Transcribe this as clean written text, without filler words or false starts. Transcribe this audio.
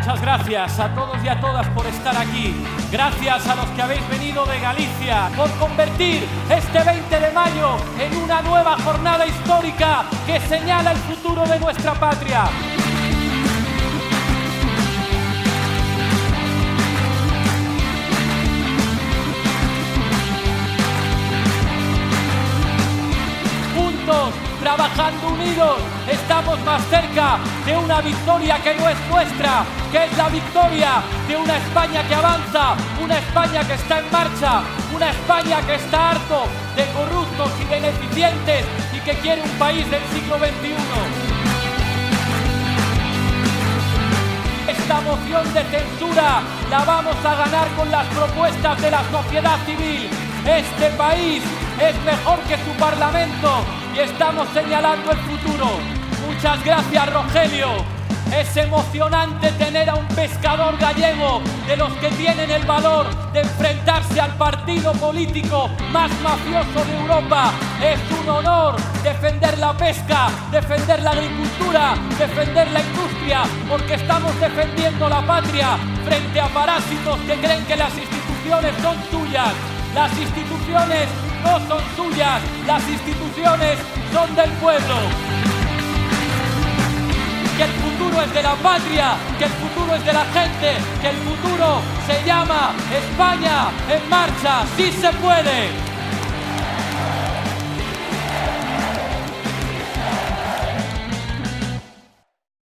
Muchas gracias a todos y a todas por estar aquí. Gracias a los que habéis venido de Galicia por convertir este 20 de mayo en una nueva jornada histórica que señala el futuro de nuestra patria. Juntos, trabajando unidos, estamos más cerca de una victoria que no es nuestra, que es la victoria de una España que avanza, una España que está en marcha, una España que está harto de corruptos y de ineficientes y que quiere un país del siglo XXI. Esta moción de censura la vamos a ganar con las propuestas de la sociedad civil. Este país es mejor que su Parlamento y estamos señalando el futuro. Muchas gracias, Rogelio. Es emocionante tener a un pescador gallego de los que tienen el valor de enfrentarse al partido político más mafioso de Europa. Es un honor defender la pesca, defender la agricultura, defender la industria, porque estamos defendiendo la patria frente a parásitos que creen que las instituciones son suyas. Las instituciones no son suyas, las instituciones son del pueblo. Que el futuro es de la patria, que el futuro es de la gente, que el futuro se llama España en marcha. ¡Sí se puede!